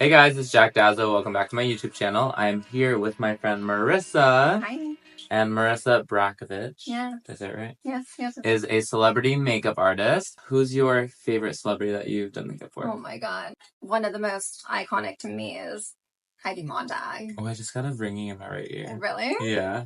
Hey guys, it's Jack Dazzo. Welcome back to my YouTube channel. I am here with my friend Marissa. Hi. And Marissa Brakovich. Yeah. Is that right? Yes. Is a celebrity makeup artist. Who's your favorite celebrity that you've done makeup for? Oh my god. One of the most iconic to me is Heidi Montag. Oh, I just got a ringing in my right ear. Really? Yeah.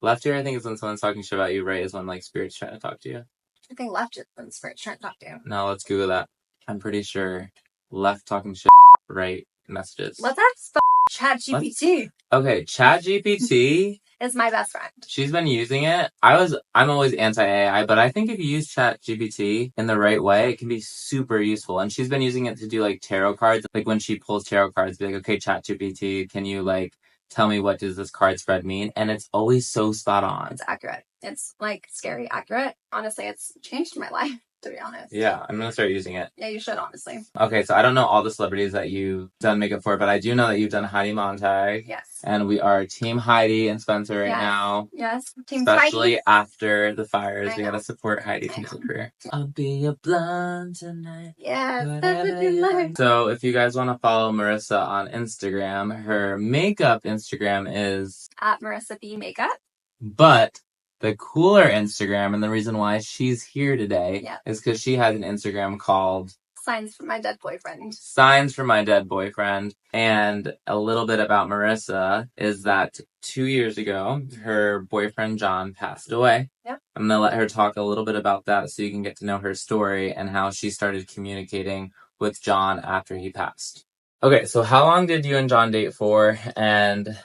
Left ear, I think, is when someone's talking shit about you. Right is when, like, spirit's trying to talk to you. I think left is when spirit's trying to talk to you. No, let's Google that. I'm pretty sure left talking shit, right messages. Let's ask ChatGPT. Okay, ChatGPT is my best friend. She's been using it. I'm always anti-AI, but I think if you use ChatGPT in the right way, it can be super useful. And she's been using it to do like tarot cards. Like when she pulls tarot cards, be like, okay, ChatGPT, can you like tell me what does this card spread mean? And it's always so spot on. It's accurate. It's like scary accurate. Honestly, it's changed my life, to be honest. Yeah, I'm gonna start using it. Yeah, you should, honestly. Okay, so I don't know all the celebrities that you've done makeup for, but I do know that you've done Heidi Montag. Yes. And we are Team Heidi and Spencer right now. Yes. Team Especially Heidi. after the fires. We gotta support Heidi's music career. I'll be a blonde tonight. Yes. So if you guys want to follow Marissa on Instagram, her makeup Instagram is at Marissa B Makeup. But the cooler Instagram, and the reason why she's here today, is because she has an Instagram called Signs from My Dead Boyfriend. Signs from My Dead Boyfriend. And a little bit about Marissa is that 2 years ago, her boyfriend John passed away. Yep. I'm going to let her talk a little bit about that so you can get to know her story and how she started communicating with John after he passed. Okay, so how long did you and John date for, and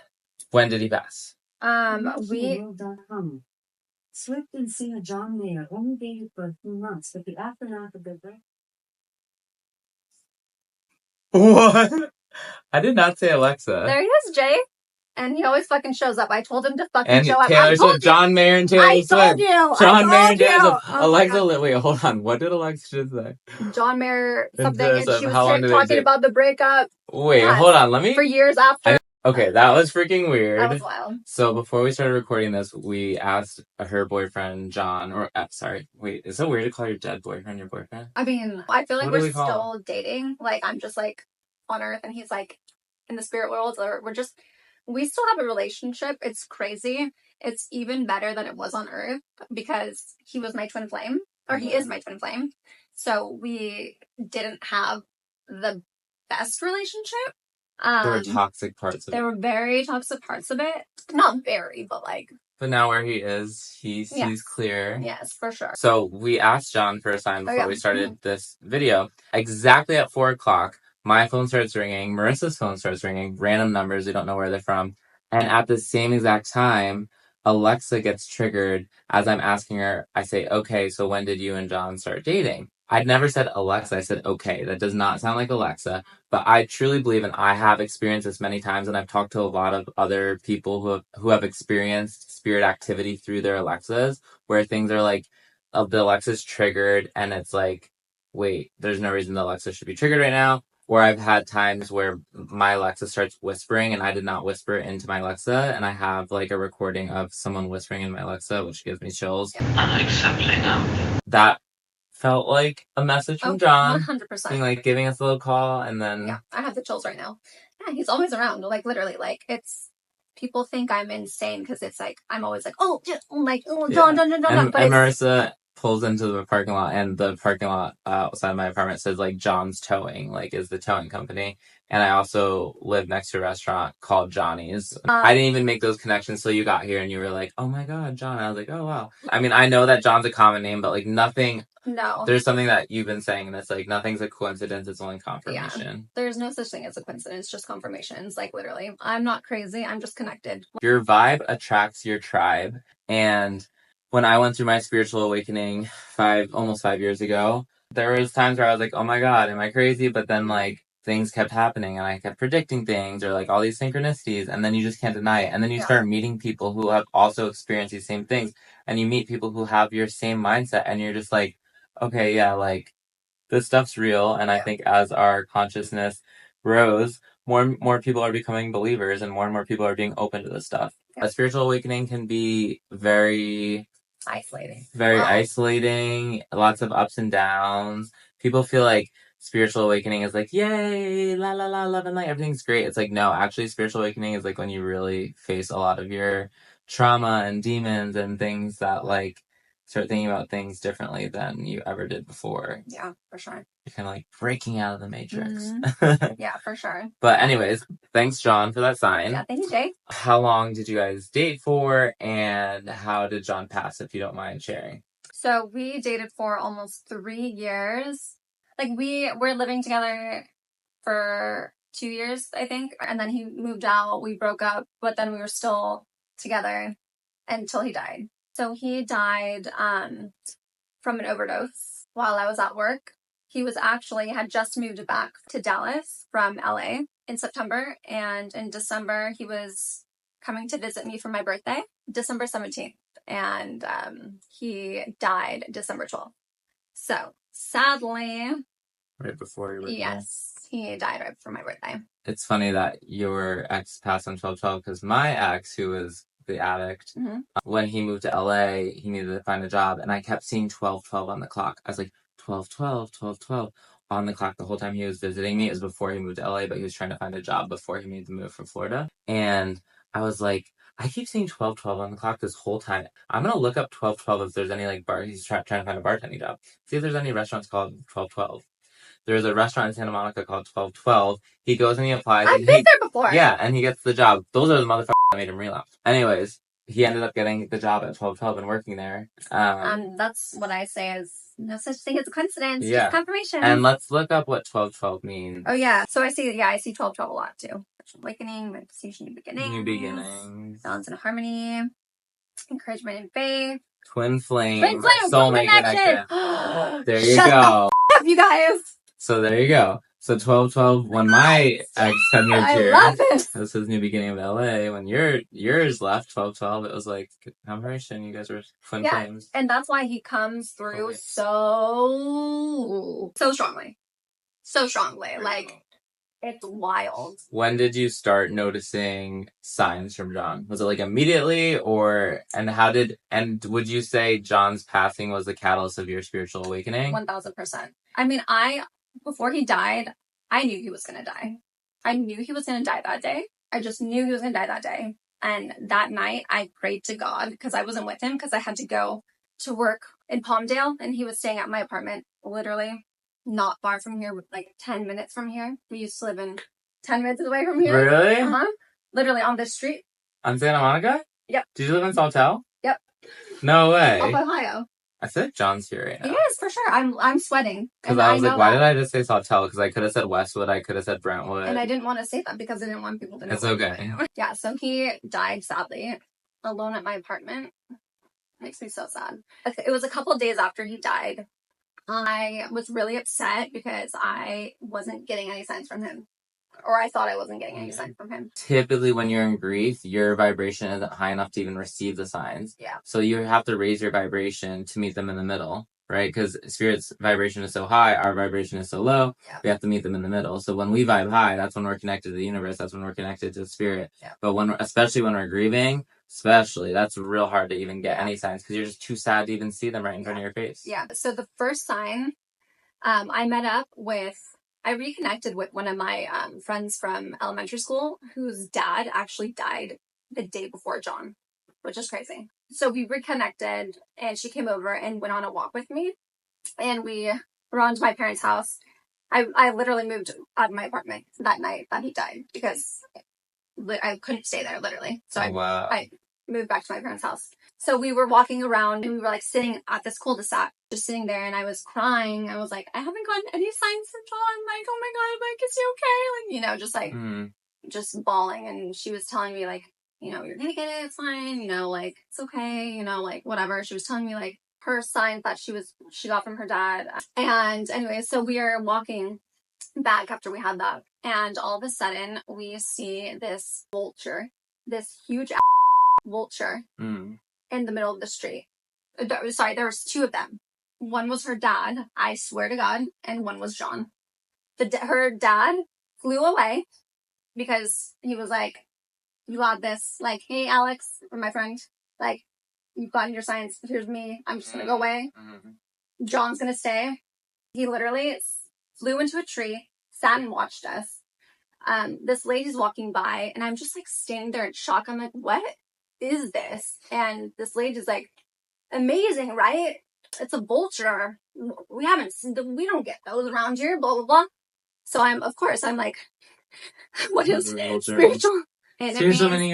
when did he pass? We Swift and singer John Mayer only dated for a few months, but the aftermath of their breakup. What? I did not say Alexa. There he is, Jay. And he always fucking shows up. I told him to fucking show up. Taylor Swift, John Mayer and Taylor Swift. I told you. John Mayer and Taylor Swift. Oh Alexa, wait, hold on. What did Alexa just say? John Mayer something, and she was talking about the breakup. Wait, hold on. Let me. For years after. Okay, that was freaking weird. That was wild. So before we started recording this, we asked her boyfriend, John, is it weird to call your dead boyfriend your boyfriend? I mean, I feel like we're still dating. Like, I'm just like on Earth and he's like in the spirit world, or we still have a relationship. It's crazy. It's even better than it was on Earth because he was my twin flame, or he is my twin flame. So we didn't have the best relationship. There were toxic parts of it. There were very toxic parts of it. Not very, but like. But now where he is, he's clear. Yes, for sure. So we asked John for a sign before we started this video. Exactly at 4 o'clock, my phone starts ringing. Marissa's phone starts ringing. Random numbers. We don't know where they're from. And at the same exact time, Alexa gets triggered as I'm asking her. I say, okay, so when did you and John start dating? I'd never said Alexa. I said, okay. That does not sound like Alexa. But I truly believe, and I have experienced this many times, and I've talked to a lot of other people who have experienced spirit activity through their Alexas, where things are like, the Alexa's triggered, and it's like, wait, there's no reason the Alexa should be triggered right now. Or I've had times where my Alexa starts whispering, and I did not whisper into my Alexa, and I have like a recording of someone whispering in my Alexa, which gives me chills. Unacceptable now. That felt like a message from John. 100%. Being like giving us a little call, and then. Yeah, I have the chills right now. Yeah, he's always around. Like, literally, like, it's. People think I'm insane because it's like, I'm always like, oh, yeah, like, oh, John. And Marissa pulls into the parking lot, and the parking lot outside my apartment says, like, John's Towing, like, is the towing company. And I also live next to a restaurant called Johnny's. I didn't even make those connections till you got here, and you were like, oh my god, John. And I was like, oh wow. I mean, I know that John's a common name, but, like, nothing. No. There's something that you've been saying, and it's like, nothing's a coincidence, it's only confirmation. Yeah. There's no such thing as a coincidence, just confirmations, like, literally. I'm not crazy, I'm just connected. Your vibe attracts your tribe, and when I went through my spiritual awakening almost 5 years ago, there was times where I was like, oh my god, am I crazy? But then, like, things kept happening, and I kept predicting things, or, like, all these synchronicities, and then you just can't deny it. And then you start meeting people who have also experienced these same things, and you meet people who have your same mindset, and you're just like, okay, yeah, like, this stuff's real. And I think as our consciousness grows, more people are becoming believers, and more people are being open to this stuff. A spiritual awakening can be very isolating. Very isolating, lots of ups and downs. People feel like spiritual awakening is like, yay, la la la, love and light, everything's great. It's like, no, actually, spiritual awakening is like when you really face a lot of your trauma and demons and things that like start thinking about things differently than you ever did before. Yeah, for sure. You're kind of like breaking out of the matrix. Yeah, for sure. But anyways, thanks, John, for that sign. Yeah, thank you, Jay. How long did you guys date for, and how did John pass, if you don't mind sharing? So we dated for almost 3 years. Like, we were living together for 2 years, I think. And then he moved out. We broke up, but then we were still together until he died. So he died from an overdose while I was at work. He was actually had just moved back to Dallas from LA in September. And in December, he was coming to visit me for my birthday, December 17th. And he died December 12th. So sadly, right before your birthday. Yes, he died right before my birthday. It's funny that your ex passed on 12/12 because my ex, who was the addict, when he moved to LA, he needed to find a job, and I kept seeing 12/12 on the clock. I was like, 12/12, 12/12 on the clock the whole time he was visiting me. It was before he moved to LA, but he was trying to find a job before he made the move from Florida. And I was like, I keep seeing 12/12 on the clock this whole time. I'm gonna look up 12/12 if there's any like bar. He's trying to find a bartending job. See if there's any restaurants called 12/12. There's a restaurant in Santa Monica called 1212. He goes and he applies. I've been there before. Yeah, and he gets the job. Those are the motherfuckers that made him relapse. Anyways, he ended up getting the job at 1212 and working there. That's what I say is no such thing as a coincidence. Yeah. Just confirmation. And let's look up what 1212 means. Oh, yeah. So I see 1212 a lot too. Awakening, manifestation, new beginnings. New beginnings. Balance and harmony. Encouragement and faith. Twin flame. Twin flame. Soulmate connection. There you go. Up, you guys. So there you go. So 1212, when my ex had moved here, love it. This was new beginning of LA. When yours left 1212, it was like confirmation. You guys were twin flames. And that's why he comes through so strongly. So strongly. Like, it's wild. When did you start noticing signs from John? Was it like immediately, and would you say John's passing was the catalyst of your spiritual awakening? 1000%. I mean, before he died, I knew he was going to die. I knew he was going to die that day. I just knew he was going to die that day. And that night, I prayed to God because I wasn't with him because I had to go to work in Palmdale, and he was staying at my apartment, literally not far from here, like 10 minutes from here. We used to live in 10 minutes away from here. Really? Literally on this street. On Santa Monica? Yep. Did you live in Sawtell? Yep. No way. Up Ohio. I said John's here right now. Yes, for sure. I'm sweating. Because I was like, why did I just say Sawtell? Because I could have said Westwood. I could have said Brentwood. And I didn't want to say that because I didn't want people to know. It's okay. Yeah, so he died, sadly, alone at my apartment. Makes me so sad. It was a couple of days after he died. I was really upset because I wasn't getting any signs from him. Or I thought I wasn't getting any signs from him. Typically, when you're in grief, your vibration isn't high enough to even receive the signs. Yeah. So you have to raise your vibration to meet them in the middle, right? Because Spirit's vibration is so high, our vibration is so low. Yeah. We have to meet them in the middle. So when we vibe high, that's when we're connected to the universe. That's when we're connected to Spirit. Yeah. But especially when we're grieving, that's real hard to even get any signs because you're just too sad to even see them right in front of your face. Yeah. So the first sign, I reconnected with one of my friends from elementary school whose dad actually died the day before John, which is crazy. So we reconnected, and she came over and went on a walk with me, and we were on to my parents' house. I literally moved out of my apartment that night that he died because I couldn't stay there, literally. So I moved back to my parents' house. So we were walking around, and we were like sitting at this cul-de-sac, just sitting there, and I was crying. I was like, I haven't gotten any signs from John. Like, oh my God, like, is he okay? Like, just like, just bawling. And she was telling me like, you're gonna get it, it's fine, like, it's okay, like, whatever. She was telling me like her signs that she got from her dad. And anyway, so we are walking back after we had that, and all of a sudden we see this vulture, this huge vulture in the middle of the street. Sorry, there was two of them. One was her dad, I swear to God, and one was John. Her dad flew away because he was like, you got this. Like, hey, Alex, or my friend, like, you've gotten your signs. Here's me. I'm just going to go away. John's going to stay. He literally flew into a tree, sat and watched us. This lady's walking by, and I'm just like standing there in shock. I'm like, what is this? And this lady's like, amazing, right? It's a vulture. We don't get those around here, blah, blah, blah. So I'm like, what is spiritual? And Spiritual meaning.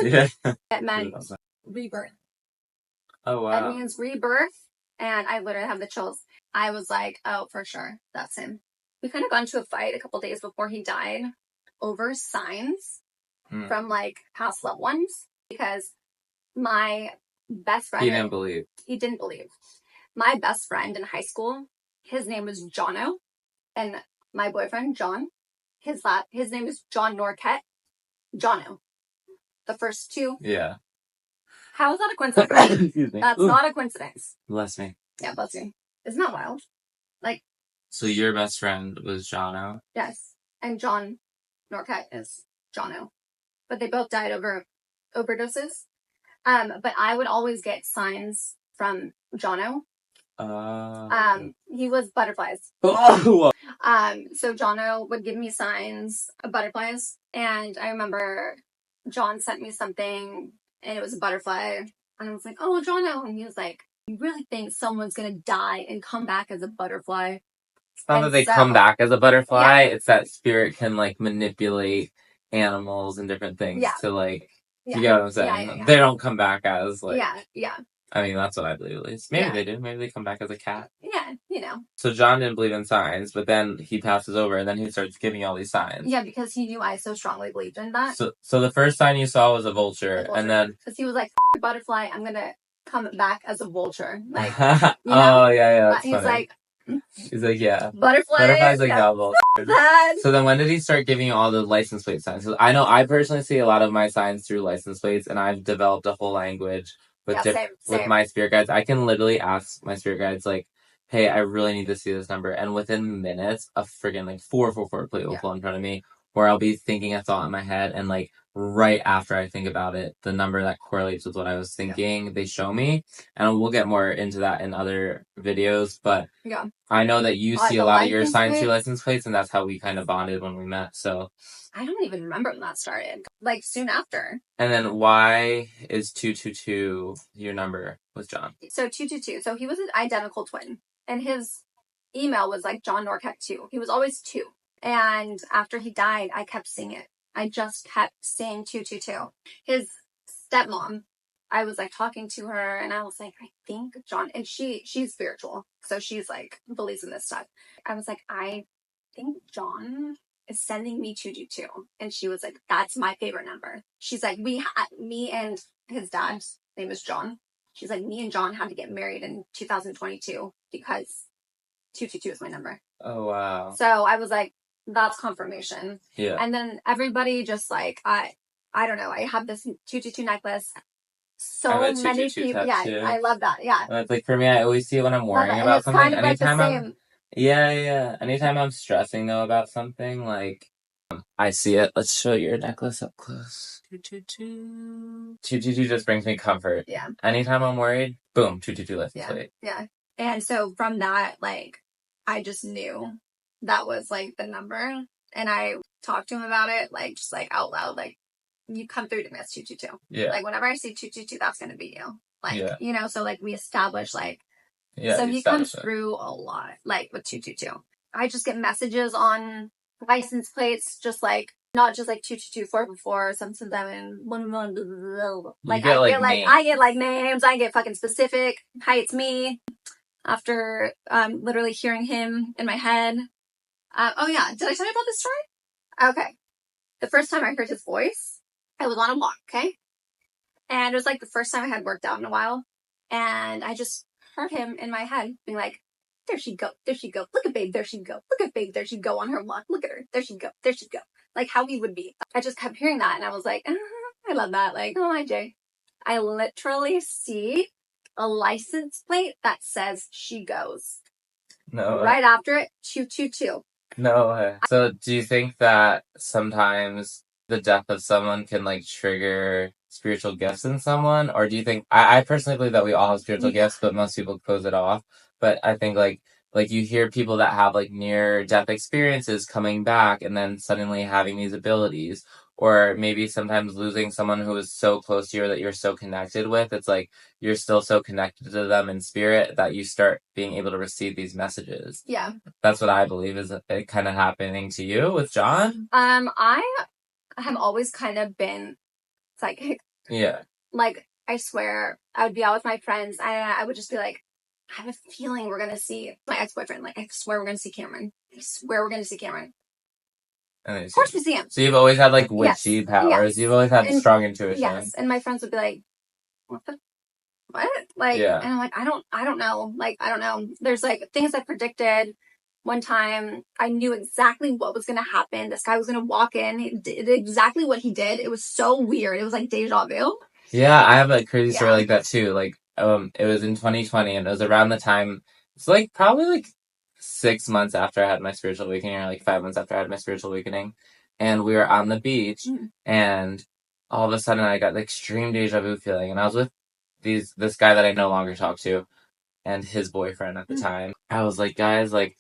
Yeah. It meant rebirth. Oh, wow. It means rebirth. And I literally have the chills. I was like, oh, for sure. That's him. We kind of got into a fight a couple days before he died over signs from like past loved ones, because my best friend. He didn't believe. My best friend in high school, his name was Jono. And my boyfriend, John, his name is John Norquette. Jono. The first two. Yeah. How is that a coincidence? Excuse me. That's not a coincidence. Bless me. Yeah, bless you. Isn't that wild? Like. So your best friend was Jono? Yes. And John Norquette is Jono. But they both died over overdoses. But I would always get signs from Jono. He was butterflies. Oh. So Jono would give me signs of butterflies, and I remember John sent me something, and it was a butterfly, and I was like, "Oh, Jono," and he was like, "You really think someone's gonna die and come back as a butterfly?" It's not that they come back as a butterfly; it's that spirit can like manipulate animals and different things to like. You get what I'm saying? Yeah. They don't come back as like. Yeah. I mean, that's what I believe, at least. Maybe they do. Maybe they come back as a cat. Yeah, So John didn't believe in signs, but then he passes over, and then he starts giving all these signs. Yeah, because he knew I so strongly believed in that. So the first sign you saw was a vulture. And then... Because he was like, butterfly, I'm gonna come back as a vulture. Like, Oh, yeah, that's He's funny. He's like, yeah. Butterfly's like, no, vulture. So then when did he start giving you all the license plate signs? So I know I personally see a lot of my signs through license plates, and I've developed a whole language with my spirit guides. I can literally ask my spirit guides, like, hey, I really need to see this number. And within minutes, a friggin' like 444 plate will pull in front of me, where I'll be thinking a thought in my head, and like right after I think about it, the number that correlates with what I was thinking, they show me. And we'll get more into that in other videos. But I know that you see a lot of your signs through license plates, and that's how we kind of bonded when we met. So I don't even remember when that started. Like soon after. And then why is 222 your number with John? So 222. So he was an identical twin. And his email was like John Norquette 2. He was always 2. And after he died, I kept seeing it. I just kept saying 222. His stepmom, I was like talking to her, and I was like, I think John, and she's spiritual. So she's like, believes in this stuff. I was like, I think John is sending me 222. And she was like, that's my favorite number. She's like, me and his dad's name is John. She's like, me and John had to get married in 2022 because 222 is my number. Oh, wow. So I was like, that's confirmation. Yeah. And then everybody just like, I don't know. I have this 222 necklace. So many people. Yeah, I love that. Yeah. Like for me, I always see it when I'm worrying about something. Kind of anytime like the same. Yeah. Anytime I'm stressing though about something, like I see it. Let's show your necklace up close. 222. 222 just brings me comfort. Yeah. Anytime I'm worried, boom, 222 license plate. Yeah. And so from that, like, I just knew that was like the number, and I talked to him about it, like just like out loud, like, you come through to me as 222. Yeah. Like whenever I see 222, that's gonna be you. Like, you know, so like we established like. Yeah. So he comes through a lot, like with 222. I just get messages on license plates, just like not just like 222, 444, 777, like I get like names. I get fucking specific. Hi, it's me. After literally hearing him in my head. Oh yeah, did I tell you about this story? Okay, the first time I heard his voice, I was on a walk. Okay, and it was like the first time I had worked out in a while, and I just heard him in my head being like, there she go. Look at babe, there she go. Look at babe, there she go on her walk. Look at her. There she go. Like how he would be. I just kept hearing that, and I was like, I love that. Like, oh, hi, Jay. I literally see a license plate that says she goes. No. Right after it, 222. No way. So do you think that sometimes the death of someone can like trigger spiritual gifts in someone? Or do you think, I personally believe that we all have spiritual gifts, but most people close it off. But I think like like you hear people that have like near death experiences coming back and then suddenly having these abilities, or maybe sometimes losing someone who is so close to you or that you're so connected with. It's like you're still so connected to them in spirit that you start being able to receive these messages. Yeah. That's what I believe is it kind of happening to you with John. I have always kind of been psychic. Yeah. Like, I swear, I would be out with my friends and I would just be like, I have a feeling we're going to see my ex-boyfriend. Like, I swear we're going to see Cameron. I swear we're going to see Cameron. And of course we see him. So you've always had like witchy powers. Yes. You've always had strong intuition. Yes. And my friends would be like, what? Like, yeah. And I'm like, I don't know. Like, I don't know. There's like things I predicted. One time I knew exactly what was going to happen. This guy was going to walk in. He did exactly what he did. It was so weird. It was like deja vu. Yeah, I have a crazy story like that too. Like, it was in 2020 and it was around the time, it's like probably like 6 months after I had my spiritual awakening, or like 5 months after I had my spiritual awakening. And we were on the beach and all of a sudden I got the extreme deja vu feeling. And I was with this guy that I no longer talk to and his boyfriend at the time. I was like, guys, like,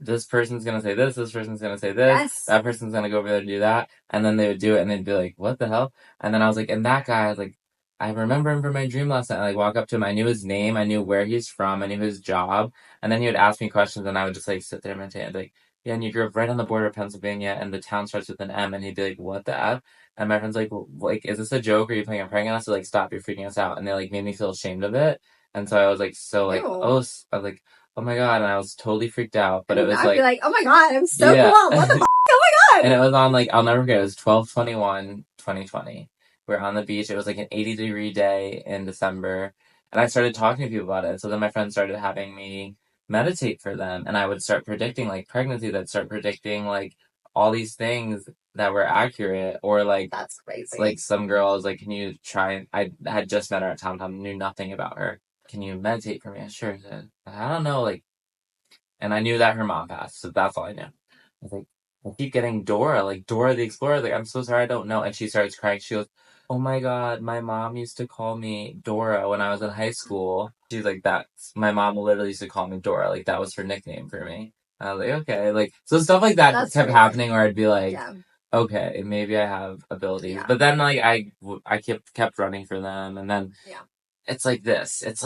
this person's gonna say this person's gonna say this, that person's gonna go over there and do that, and then they would do it, and they'd be like, what the hell? And then I was like, and that guy, like, I remember him from my dream last night. I like walk up to him, I knew his name, I knew where he's from, I knew his job, and then he would ask me questions, and I would just like sit there and meditate, and be like, yeah, and you grew up right on the border of Pennsylvania, and the town starts with an M, and he'd be like, what the F? And my friend's like, well, like, is this a joke? Are you playing a prank on us? So like, stop, you're freaking us out. And they like made me feel ashamed of it, and so I was like, so like, I was like, oh my god, and I was totally freaked out, but it was I'd be like, oh my god, I'm so cool, what the f***, oh my god! And it was on, like, I'll never forget, it was 12/21/2020. We were on the beach, it was like an 80-degree day in December, and I started talking to people about it, so then my friends started having me meditate for them, and I would start predicting, like, pregnancy, that start predicting, like, all these things that were accurate, or, like, that's crazy. Like, some girls, like, can you try, I had just met her at Tom Tom, knew nothing about her. Can you meditate for me? I sure did. I don't know, like, and I knew that her mom passed, so that's all I knew. I was like, I keep getting Dora, like Dora the Explorer. Like, I'm so sorry, I don't know. And she starts crying. She goes, oh my god, my mom used to call me Dora when I was in high school. She's like, that's, my mom literally used to call me Dora. Like, that was her nickname for me. I was like, okay. Like, so stuff like that kept happening where I'd be like, okay, maybe I have abilities. Yeah. But then, like, I kept running for them. And then it's like this. It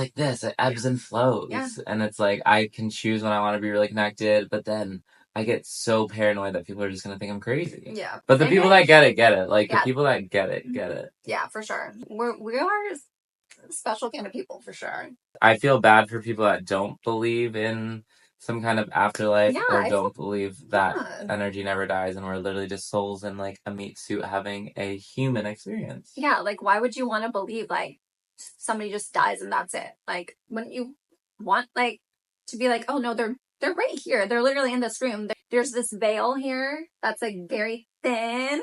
ebbs and flows. Yeah. And it's like, I can choose when I want to be really connected, but then I get so paranoid that people are just going to think I'm crazy. Yeah. But the people that get it. Like, the people that get it. Yeah, for sure. We are a special kind of people, for sure. I feel bad for people that don't believe in some kind of afterlife, or don't believe that energy never dies and we're literally just souls in, like, a meat suit having a human experience. Yeah, like, why would you want to believe, like, somebody just dies and that's it? Like, wouldn't you want, like, to be like, oh no, they're right here, they're literally in this room, there's this veil here that's like very thin,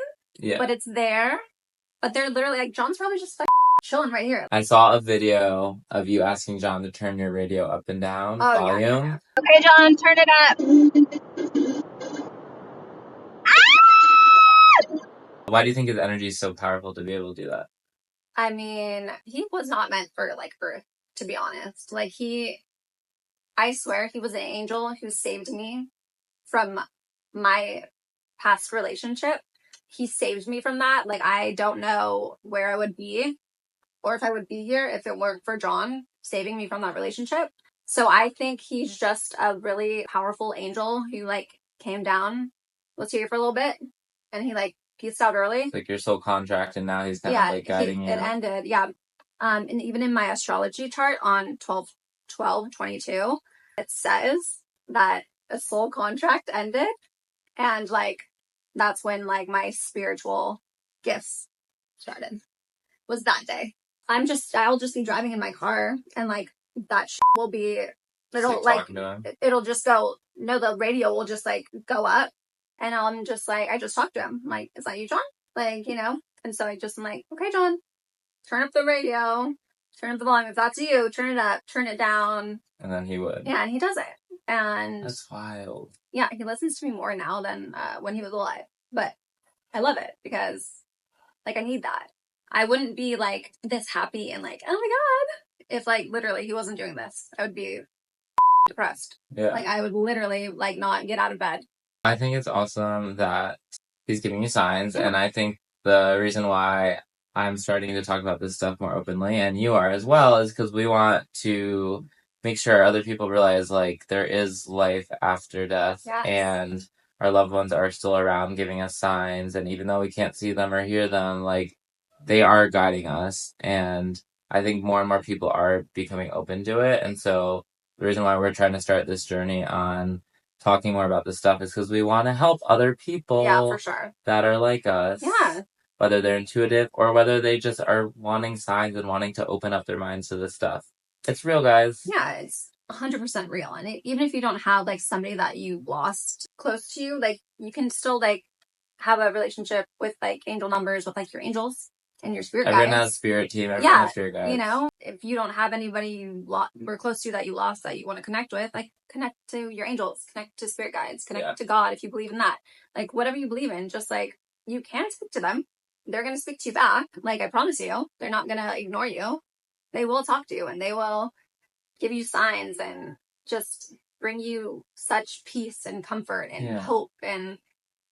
but it's there, but they're literally like, John's probably just like chilling right here. I saw a video of you asking John to turn your radio up and down volume. Yeah. Okay, John, turn it up. Why do you think his energy is so powerful to be able to do that? I mean, he was not meant for, like, Earth, to be honest. Like, I swear he was an angel who saved me from my past relationship. He saved me from that. Like, I don't know where I would be or if I would be here if it weren't for John saving me from that relationship. So I think he's just a really powerful angel who, like, came down, was here for a little bit, and he, like, peaced out early. It's like your soul contract, and now he's kind of like guiding you. It ended, and even in my astrology chart on 12/12/22, it says that a soul contract ended, and, like, that's when, like, my spiritual gifts started. Was that day. I'll just be driving in my car, and, like, that will be, it'll just go, no, the radio will just, like, go up. And I'm just like, I just talked to him. I'm like, is that you, John? Like, you know? And so I'm like, okay, John, turn up the radio, turn up the volume. If that's you, turn it up, turn it down. And then he would. Yeah, and he does it. And that's wild. Yeah, he listens to me more now than when he was alive. But I love it because, like, I need that. I wouldn't be, like, this happy and, like, oh my god, if, like, literally he wasn't doing this. I would be depressed. Yeah. Like, I would literally, like, not get out of bed. I think it's awesome that he's giving you signs, and I think the reason why I'm starting to talk about this stuff more openly, and you are as well, is because we want to make sure other people realize, like, there is life after death, Yes. and our loved ones are still around giving us signs, and even though we can't see them or hear them, like, they are guiding us, and I think more and more people are becoming open to it, and so the reason why we're trying to start this journey on talking more about this stuff is because we want to help other people Yeah, for sure. that are like us. Yeah. Whether they're intuitive or whether they just are wanting signs and wanting to open up their minds to this stuff. It's real, guys. Yeah, it's 100% real. And even if you don't have, like, somebody that you lost close to you, like, you can still, like, have a relationship with, like, angel numbers, with, like, your angels and your spirit guides. Everyone has a spirit team. Everyone has spirit guides. You know, if you don't have anybody you were close to that you lost that you want to connect with, like, connect to your angels, connect to spirit guides, connect to God if you believe in that. Like, whatever you believe in, just, like, you can speak to them. They're going to speak to you back. Like, I promise you, they're not going to ignore you. They will talk to you, and they will give you signs and just bring you such peace and comfort and hope and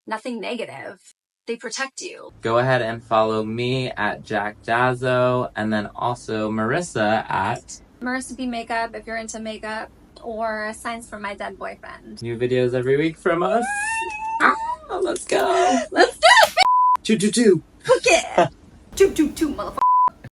nothing negative. They protect you. Go ahead and follow me at Jack Jazzo, and then also Marissa at Marissa B Makeup if you're into makeup, or Signs from My Dead Boyfriend. New videos every week from us. Let's go. Let's do it! 222. Fuck yeah! 222, motherfucker.